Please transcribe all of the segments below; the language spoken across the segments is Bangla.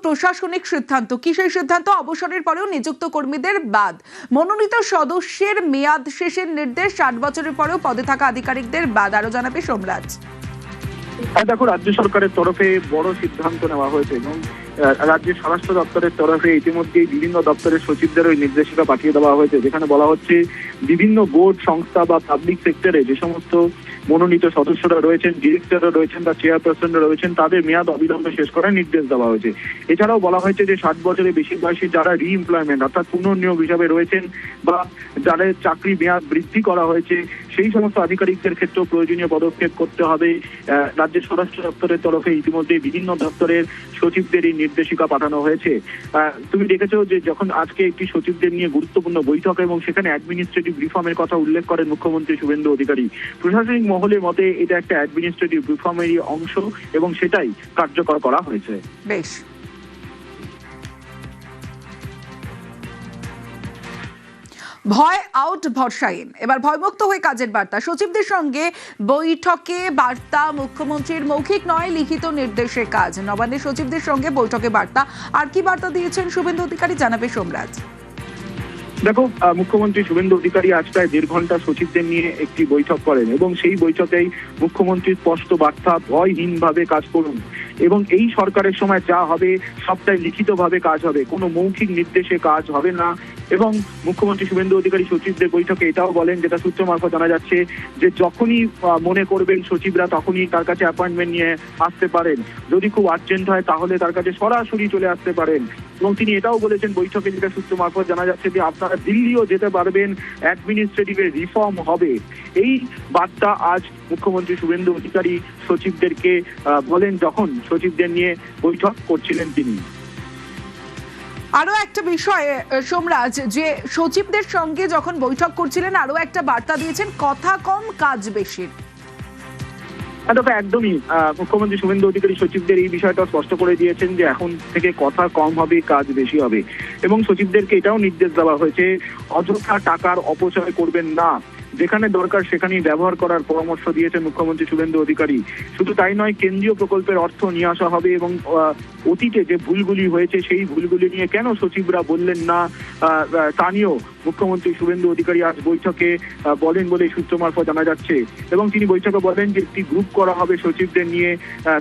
প্রশাসনিক সিদ্ধান্ত কি সেই সিদ্ধান্ত? অবসরের পরেও নিযুক্ত কর্মীদের বাদ, মনোনীত সদস্যের মেয়াদ শেষের নির্দেশ, 60 বছরের পরেও পদে থাকা আধিকারিকদের বাদ। আরো জানাবে সোমরাজ। দেখো, রাজ্য সরকারের তরফে বড় সিদ্ধান্ত নেওয়া হয়েছে এবং রাজ্যের স্বরাষ্ট্র দপ্তরের তরফে ইতিমধ্যেই বিভিন্ন দপ্তরের সচিবদের ওই নির্দেশিকা পাঠিয়ে দেওয়া হয়েছে, যেখানে বলা হচ্ছে বিভিন্ন বোর্ড সংস্থা বা পাবলিক সেক্টরে যে সমস্ত মনোনীত সদস্যরা রয়েছেন, ডিরেক্টররা রয়েছেন বা চেয়ারপারসনরা রয়েছেন, তাদের মেয়াদ অবিলম্বে শেষ করার নির্দেশ দেওয়া হয়েছে। এছাড়াও বলা হয়েছে যে 60 বছরের বেশি বয়সী যারা রিএমপ্লয়মেন্ট অর্থাৎ পুনর্নিয়োগ হিসাবে রয়েছেন বা যাদের চাকরি মেয়াদ বৃদ্ধি করা হয়েছে, সেই সমস্ত আধিকারিকদের ক্ষেত্রেও প্রয়োজনীয় পদক্ষেপ করতে হবে। রাজ্যের স্বরাষ্ট্র দপ্তরের তরফে ইতিমধ্যে বিভিন্ন দপ্তরের সচিবদের এই নির্দেশিকা পাঠানো হয়েছে। তুমি দেখেছো যে যখন আজকে একটি সচিবদের নিয়ে গুরুত্বপূর্ণ বৈঠক এবং সেখানে অ্যাডমিনিস্ট্রেটিভ রিফর্মের কথা উল্লেখ করেন মুখ্যমন্ত্রী শুভেন্দু অধিকারী। প্রশাসনিক মহলের মতে এটা একটা অ্যাডমিনিস্ট্রেটিভ রিফর্মেরই অংশ এবং সেটাই কার্যকর করা হয়েছে। বেশ, ভয় আউট, ভরসা ইন। এবার ভয়মুক্ত হয়ে কাজের বার্তা। সচিবদের সঙ্গে বৈঠকে বার্তা মুখ্যমন্ত্রীর, মৌখিক নয় লিখিত নির্দেশে কাজ। নবান্নের সচিবদের সঙ্গে বৈঠকে বার্তা। আর কি বার্তা দিয়েছেন শুভেন্দু অধিকারী, জানাবে সোমরাজ। দেখো, মুখ্যমন্ত্রী শুভেন্দু অধিকারী আজ প্রায় 1.5 ঘন্টা সচিবদের নিয়ে একটি বৈঠক করেন এবং সেই বৈঠকেই মুখ্যমন্ত্রীর স্পষ্ট বার্তা, ভয়হীনভাবে কাজ করুন এবং এই সরকারের সময় যা হবে সবটাই লিখিতভাবে কাজ হবে, কোনো মৌখিক নির্দেশে কাজ হবে না। এবং মুখ্যমন্ত্রী শুভেন্দু অধিকারী সচিবদের বৈঠকে এটাও বলেন, যেটা সূত্র মারফত জানা যাচ্ছে, যে যখনই মনে করবেন সচিবরা তখনই তার কাছে অ্যাপয়েন্টমেন্ট নিয়ে আসতে পারেন, যদি খুব আর্জেন্ট হয় তাহলে তার কাছে সরাসরি চলে আসতে পারেন। এবং তিনি এটাও বলেছেন বৈঠকে, যেটা সূত্র মারফত জানা যাচ্ছে, যে আপনারা দিল্লিও যেতে পারবেন, অ্যাডমিনিস্ট্রেটিভের রিফর্ম হবে। এই বার্তা আজ মুখ্যমন্ত্রী শুভেন্দু অধিকারী সচিবদেরকে বলেন যখন সচিবদের নিয়ে বৈঠক করছিলেন তিনি। আরো একটা বিষয় সোমরাজ, যে সচিবদের সঙ্গে যখন বৈঠক করছিলেন আরো একটা বার্তা দিয়েছেন, কথা কম কাজ বেশি। একদমই মুখ্যমন্ত্রী শুভেন্দু অধিকারী সচিবদের এই বিষয়টা স্পষ্ট করে দিয়েছেন যে এখন থেকে কথা কম হবে, কাজ বেশি হবে। এবং সচিবদেরকে এটাও নির্দেশ দেওয়া হয়েছে, অযথা টাকার অপচয় করবেন না, যেখানে দরকার সেখানেই ব্যবহার করার পরামর্শ দিয়েছেন মুখ্যমন্ত্রী শুভেন্দু অধিকারী। শুধু তাই নয়, কেন্দ্রীয় প্রকল্পের অর্থ নিয়ে আসা হবে এবং অতীতে যে ভুলগুলি হয়েছে সেই ভুলগুলি নিয়ে কেন সচিবরা বললেন না তা নিয়েও মুখ্যমন্ত্রী শুভেন্দু অধিকারী আজ বৈঠকে বলেন বলে সূত্র মারফত জানা যাচ্ছে। এবং তিনি বৈঠকে বলেন যে একটি গ্রুপ করা হবে সচিবদের নিয়ে,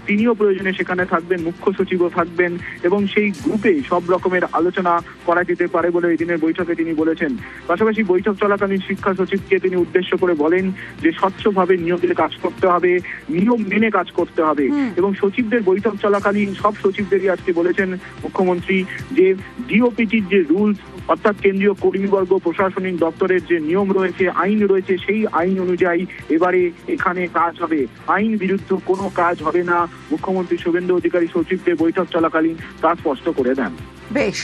তিনিও প্রয়োজনে সেখানে থাকবেন, মুখ্য সচিবও থাকবেন এবং সেই গ্রুপে সব রকমের আলোচনা করা যেতে পারে বলে এই দিনের বৈঠকে তিনি বলেছেন। পাশাপাশি বৈঠক চলাকালীন শিক্ষা সচিবকে তিনি উদ্দেশ্য করে বলেন যে স্বচ্ছভাবে নিয়োগের কাজ করতে হবে, নিয়ম মেনে কাজ করতে হবে। এবং সচিবদের বৈঠক চলাকালীন সব সচিবদেরই আজকে বলেছেন মুখ্যমন্ত্রী যে ডিওপিটির যে রুলস অর্থাৎ কেন্দ্রীয় কর্মীবর্গ প্রশাসনিক দপ্তরের যে নিয়ম রয়েছে, আইন রয়েছে, সেই আইন অনুযায়ী এবারে এখানে কাজ হবে, আইন বিরুদ্ধ কোনো কাজ হবে না। মুখ্যমন্ত্রী শুভেন্দু অধিকারী সচিবদের বৈঠক চলাকালীন তা স্পষ্ট করে দেন। বেশ।